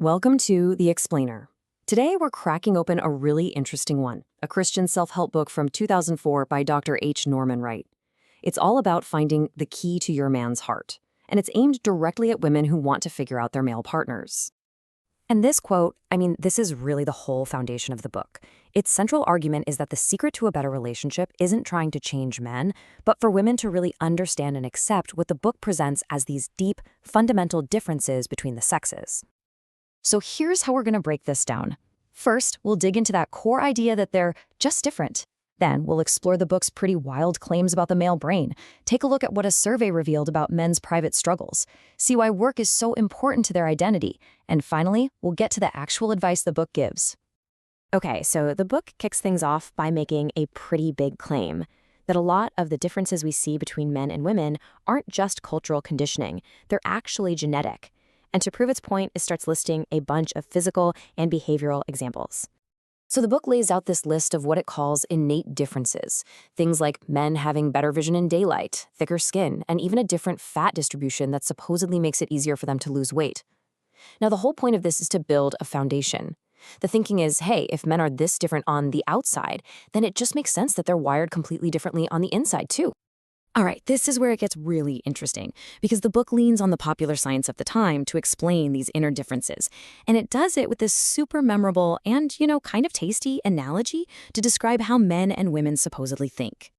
Welcome to The Explainer. Today we're cracking open a really interesting one, a Christian self-help book from 2004 by Dr. H. Norman Wright. It's all about finding the key to your man's heart, and it's aimed directly at women who want to figure out their male partners. And this quote, this is really the whole foundation of the book. Its central argument is that the secret to a better relationship isn't trying to change men, but for women to really understand and accept what the book presents as these deep, fundamental differences between the sexes. So here's how we're going to break this down. First, we'll dig into that core idea that they're just different. Then we'll explore the book's pretty wild claims about the male brain, take a look at what a survey revealed about men's private struggles, see why work is so important to their identity, and finally, we'll get to the actual advice the book gives. Okay, so the book kicks things off by making a pretty big claim that a lot of the differences we see between men and women aren't just cultural conditioning, they're actually genetic. And to prove its point, it starts listing a bunch of physical and behavioral examples. So the book lays out this list of what it calls innate differences, things like men having better vision in daylight, thicker skin, and even a different fat distribution that supposedly makes it easier for them to lose weight. Now, the whole point of this is to build a foundation. The thinking is, hey, if men are this different on the outside, then it just makes sense that they're wired completely differently on the inside, too. All right, this is where it gets really interesting, because the book leans on the popular science of the time to explain these inner differences, and it does it with this super memorable and, kind of tasty analogy to describe how men and women supposedly think.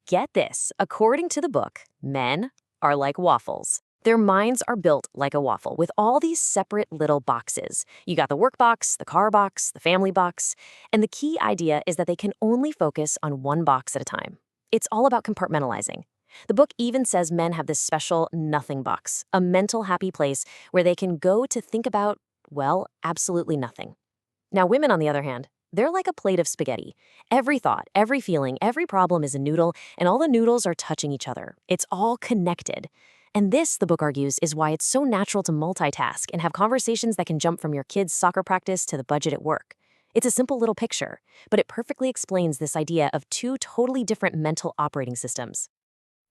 Get this, according to the book, men are like waffles. Their minds are built like a waffle with all these separate little boxes. You got the work box, the car box, the family box, and the key idea is that they can only focus on one box at a time. It's all about compartmentalizing. The book even says men have this special nothing box, a mental happy place where they can go to think about, well, absolutely nothing. Now, women, on the other hand, they're like a plate of spaghetti. Every thought, every feeling, every problem is a noodle, and all the noodles are touching each other. It's all connected. And this, the book argues, is why it's so natural to multitask and have conversations that can jump from your kids' soccer practice to the budget at work. It's a simple little picture, but it perfectly explains this idea of two totally different mental operating systems.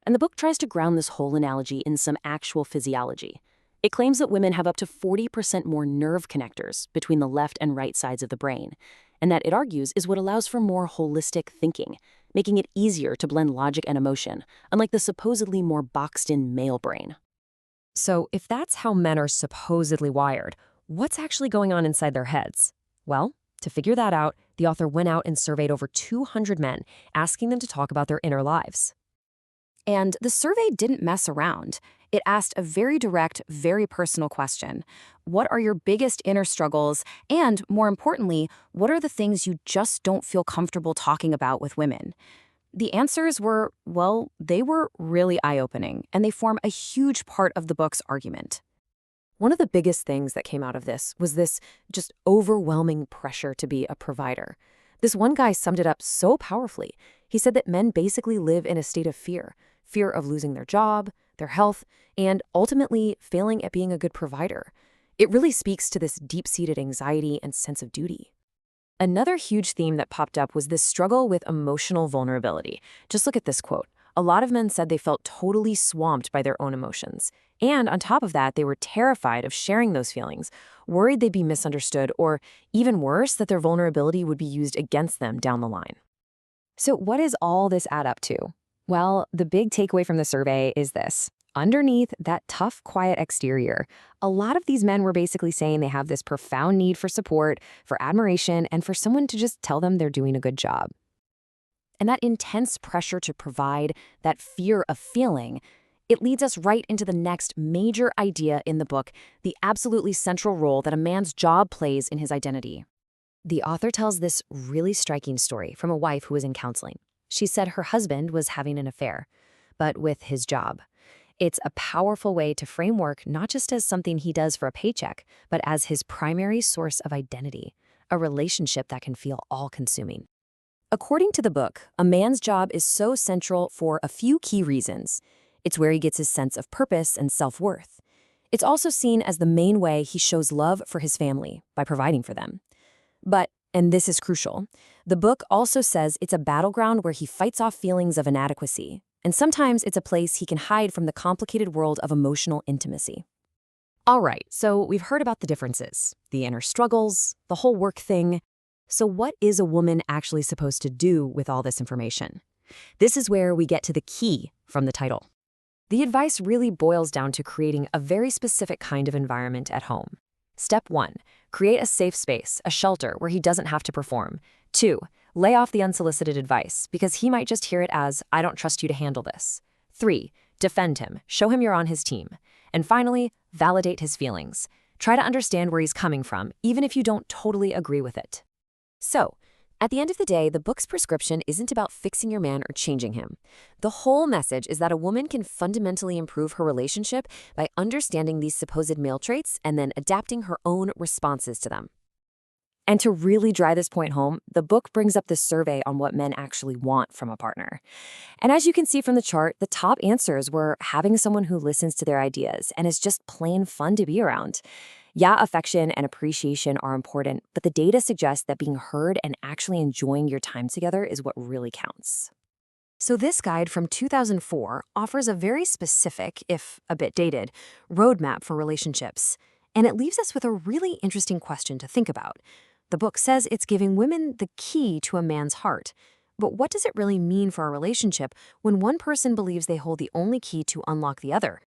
And the book tries to ground this whole analogy in some actual physiology. It claims that women have up to 40% more nerve connectors between the left and right sides of the brain, and that, it argues, is what allows for more holistic thinking, making it easier to blend logic and emotion, unlike the supposedly more boxed-in male brain. So if that's how men are supposedly wired, what's actually going on inside their heads? Well, to figure that out, the author went out and surveyed over 200 men, asking them to talk about their inner lives. And the survey didn't mess around. It asked a very direct, very personal question. What are your biggest inner struggles? And more importantly, what are the things you just don't feel comfortable talking about with women? The answers were, well, they were really eye-opening, and they form a huge part of the book's argument. One of the biggest things that came out of this was this just overwhelming pressure to be a provider. This one guy summed it up so powerfully. He said that men basically live in a state of fear of losing their job, their health, and ultimately failing at being a good provider. It really speaks to this deep-seated anxiety and sense of duty. Another huge theme that popped up was this struggle with emotional vulnerability. Just look at this quote. A lot of men said they felt totally swamped by their own emotions. And on top of that, they were terrified of sharing those feelings, worried they'd be misunderstood, or even worse, that their vulnerability would be used against them down the line. So what does all this add up to? Well, the big takeaway from the survey is this. Underneath that tough, quiet exterior, a lot of these men were basically saying they have this profound need for support, for admiration, and for someone to just tell them they're doing a good job. And that intense pressure to provide, that fear of feeling, it leads us right into the next major idea in the book, the absolutely central role that a man's job plays in his identity. The author tells this really striking story from a wife who was in counseling. She said her husband was having an affair, but with his job. It's a powerful way to frame work not just as something he does for a paycheck, but as his primary source of identity, a relationship that can feel all-consuming. According to the book, a man's job is so central for a few key reasons. It's where he gets his sense of purpose and self-worth. It's also seen as the main way he shows love for his family, by providing for them. But, and this is crucial, the book also says it's a battleground where he fights off feelings of inadequacy, and sometimes it's a place he can hide from the complicated world of emotional intimacy. All right, so we've heard about the differences, the inner struggles, the whole work thing. So what is a woman actually supposed to do with all this information? This is where we get to the key from the title. The advice really boils down to creating a very specific kind of environment at home. Step 1. Create a safe space, a shelter where he doesn't have to perform. 2. Lay off the unsolicited advice because he might just hear it as, I don't trust you to handle this. 3. Defend him, show him you're on his team. And finally, validate his feelings. Try to understand where he's coming from, even if you don't totally agree with it. So, at the end of the day, the book's prescription isn't about fixing your man or changing him. The whole message is that a woman can fundamentally improve her relationship by understanding these supposed male traits and then adapting her own responses to them. And to really drive this point home, the book brings up this survey on what men actually want from a partner. And as you can see from the chart, the top answers were having someone who listens to their ideas and is just plain fun to be around. Yeah, affection and appreciation are important, but the data suggests that being heard and actually enjoying your time together is what really counts. So this guide from 2004 offers a very specific, if a bit dated, roadmap for relationships. And it leaves us with a really interesting question to think about. The book says it's giving women the key to a man's heart. But what does it really mean for a relationship when one person believes they hold the only key to unlock the other?